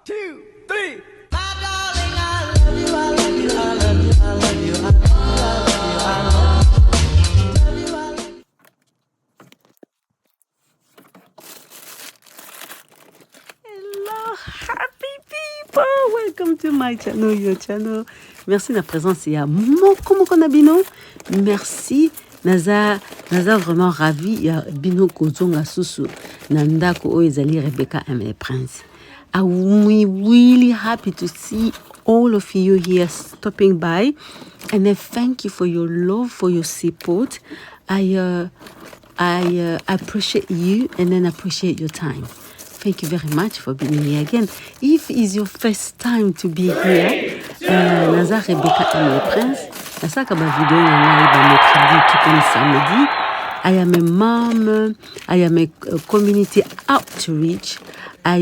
2, 3. Hello, happy people! Welcome to my channel, your channel. Merci de la présence. Il y a moko na bino. Merci. Naza vraiment ravi. Il y a bino kozonga susu. Nandako o ezali Rebecca and the Prince. I'm really happy to see all of you here stopping by. And I thank you for your love, for your support. I appreciate you and then appreciate your time. Thank you very much for being here again. If it's your first time to be here, Naza Rebecca and the Prince, Naza kaba video na mercredi tout comme samedi. I am a mom. I am a community outreach. I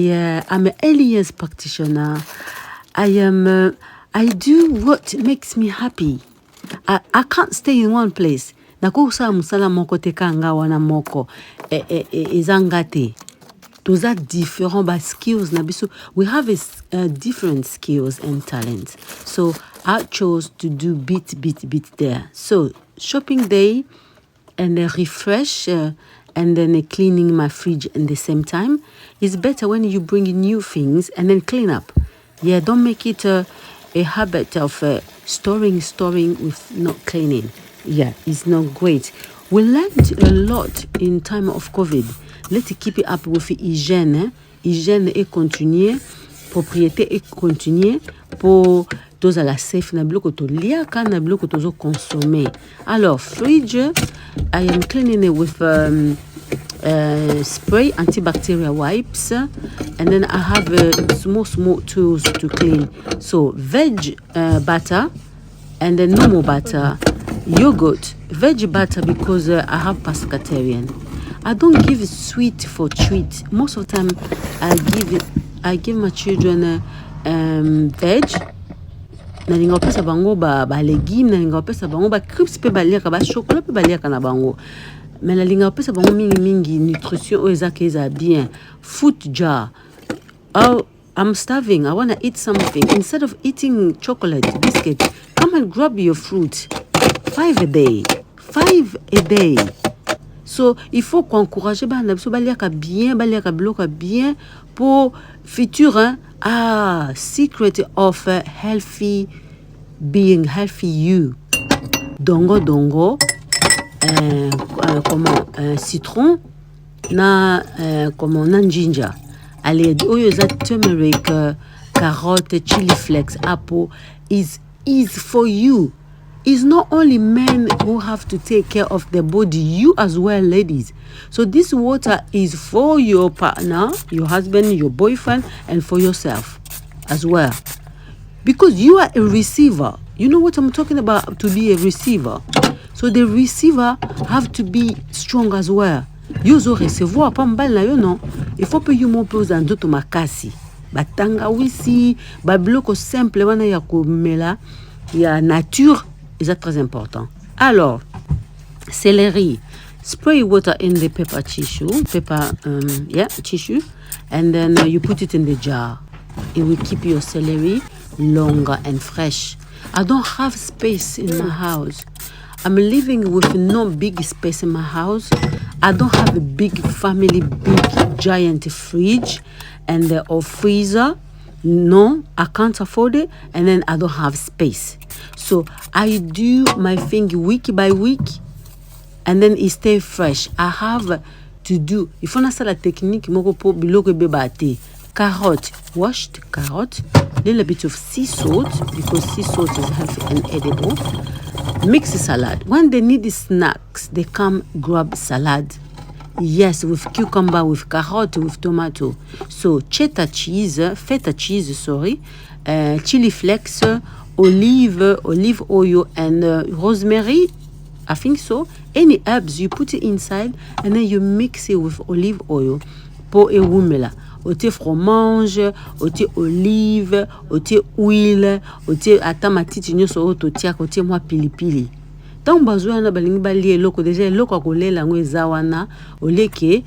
am an alias practitioner. I do what makes me happy. I can't stay in one place. Nakusa musala moko tekanga wana moko ezangate. Those are different skills. We have different skills and talents. So I chose to do bit there. So shopping day and a refresh and then cleaning my fridge at the same time. It's better when you bring new things and then clean up. Yeah, don't make it a habit of storing with not cleaning. Yeah, it's not great. We learned a lot in time of COVID. Let's keep it up with hygiène. Hygiène et continuer. Propriété et continuer. Pour tous à la safe na bloco to liaka na bloco to consommer. Alors, fridge, I am cleaning it with spray antibacterial wipes, and then I have small tools to clean. So veg butter, and then normal butter, yogurt, veg butter because I have pescatarian. I don't give sweet for treat. Most of the time, I give my children veg. Nalinga pesa bango ba légumes, nalinga pesa bango ba crisps pe baliaka ba chocolat pe baliaka na bango. Mais nalinga pesa bango mingi nutrition o ezakeza bien. Food jar. Oh, I'm starving. I want to eat something. Instead of eating chocolate, biscuit, come and grab your fruit. 5 a day. 5 a day. So, il faut encourager baliaka bien, baliaka bloka bien pour futur hein. Secret of healthy being, healthy you. Dongo, citron, na ginger. Allez, oyoza turmeric, carotte, chili flakes, apple is for you. It's not only men who have to take care of their body, you as well, ladies. So this water is for your partner, your husband, your boyfriend, and for yourself as well. Because you are a receiver. You know what I'm talking about, to be a receiver. So the receiver have to be strong as well. You zo recevoir, pas mbal na yo non. Il faut que you m'oppose en d'autres makasi. Batanga wisi, ba bloko simple wana ya komela, ya nature. Is that très important? Alors, celery. Spray water in the tissue, tissue, and then you put it in the jar. It will keep your celery longer and fresh. I don't have space in my house. I'm living with no big space in my house. I don't have a big family, big giant fridge and or freezer. No, I can't afford it, and then I don't have space. So I do my thing week by week, and then it stay fresh. I have to do. If on a la technique, moko po biloko bebate. Carrot, washed carrot, little bit of sea salt because sea salt is healthy and edible. Mix salad. When they need the snacks, they come grab salad. Yes, with cucumber, with carrot, with tomato. So feta cheese, chili flakes, olive oil, and rosemary. I think so. Any herbs, you put it inside, and then you mix it with olive oil. Pour et wumela. Ote fromage, ote olive, ote huile, ote atamatiti nyoso oto tia ote mwa pilipili. Tant bazouana balingi bali eloko déjà eloko kolela ngo ezawana oleke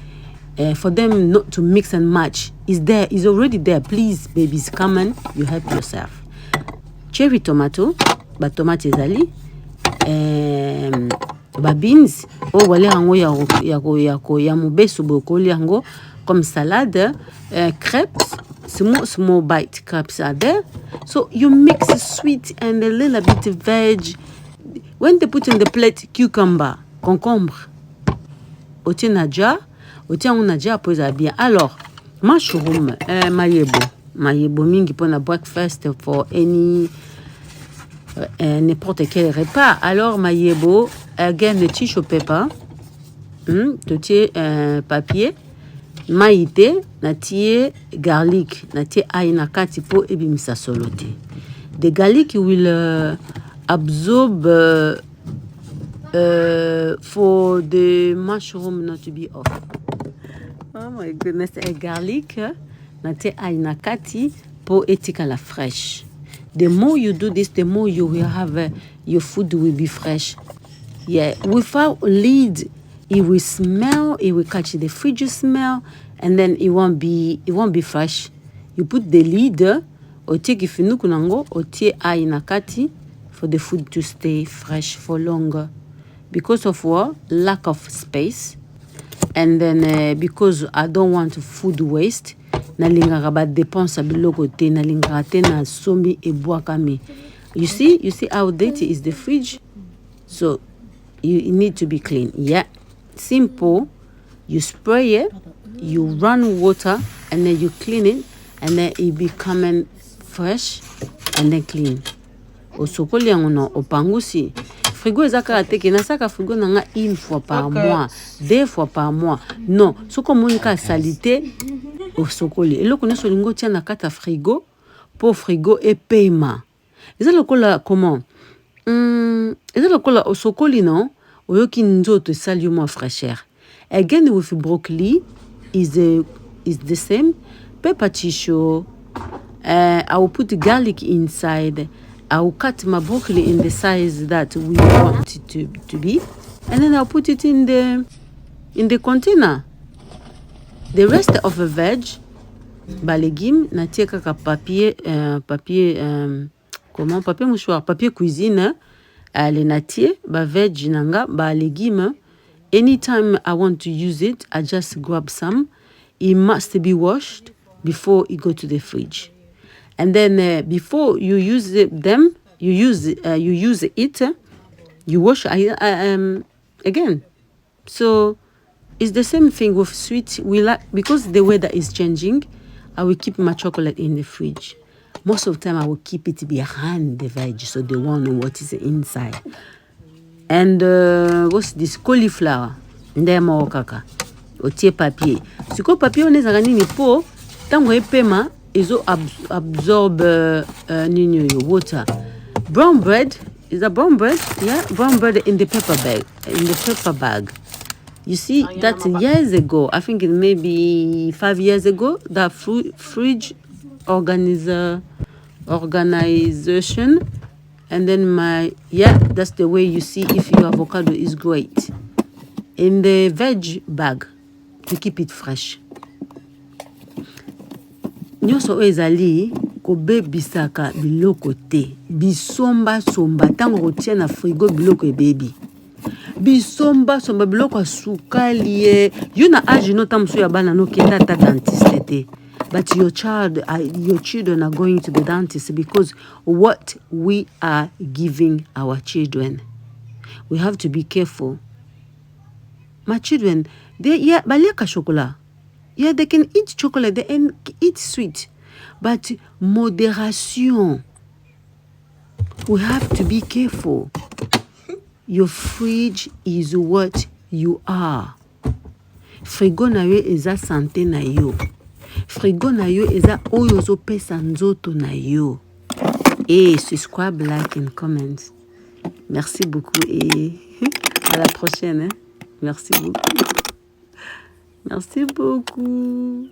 for them not to mix and match. Is there, is already there. Please, babies, come on, you help yourself. Cherry tomato, ba tomate ezali, ba beans, wale hango ya mubesu bokoli hango, comme salade, crepes, small bite crepes are there. So you mix sweet and a little bit of veg. When they put in the plate, cucumber, concombre, otie na jar, otie na jar pour bien. Alors, mushroom, mayebo mingi pour na breakfast for any n'importe quel repas. Alors mayebo, again the tissue paper, totie papier, maïté, natie garlic, natie ail na kati po ebimisa solote. The garlic will absorb for the mushroom not to be off. Oh my goodness, a garlic, natie ail na kati po etika la fraîche. The more you do this, the more you will have your food will be fresh. Yeah, without lid, it will smell. It will catch the fridge smell, and then it won't be fresh. You put the lid, or take if you nukunango, or tie ai nakati for the food to stay fresh for longer, because of what? Lack of space, and then because I don't want food waste. Nalingaka ba dépense biloko te, nalingaka te na sombi e boakami. You see how dirty is the fridge? So you need to be clean. Yeah, simple. You spray it, you run water, and then you clean it, and then it becoming fresh and then clean. Osokoli yango opangusi. Frigo ezaka teke na saka frigo nanga une fois par mois, 2 fois par mois. Non, soko monika salité osokoli. Eloko neso lingo tia na kata frigo pour frigo et paiement. Eza lokola comment? Eza lokola osokoli non, oyoki nzoto sali mo fraîcheur. Again with broccoli is the same. Pepper tissue. I will put garlic inside. I will cut my broccoli in the size that we want it to be, and then I'll put it in the container. The rest of the veg, ba légumes, natie kaka papier mouchoir, papier cuisine, le natie, ba veg nanga, ba légumes. Anytime I want to use it, I just grab some. It must be washed before it go to the fridge. And then before you use them, you use it, you wash again. So it's the same thing with sweet. We like, because the weather is changing, I will keep my chocolate in the fridge. Most of the time I will keep it behind the veg, so they won't know what is inside. And what's this? Cauliflower. Ndemo kaka. Otie papier. Siko papier on ezaka nini po tango epema ezo absorb water. Brown bread, is that brown bread? Yeah, brown bread in the paper bag. You see, that years ago, I think it may be 5 years ago, that fridge organization, and then that's the way you see if your avocado is great. In the veg bag, to keep it fresh. Nyonso ezali kobe bisaka biloko te. Bisomba tango rotia na frigo biloko ebebi. Bisomba biloko sukali. You na age no tamsu ya bana no kenda ta dentiste te. But your children are going to the dentist because what we are giving our children. We have to be careful. My children, baliaka chocolat. Yeah, they can eat chocolate, they can eat sweet, but moderation. We have to be careful. Your fridge is what you are. Frigo na yo eza santé na yo. Frigo na yo eza oyo zo pesa nzoto na yo. Et subscribe, like and comment. Merci beaucoup et à la prochaine. Hein? Merci beaucoup. Merci beaucoup.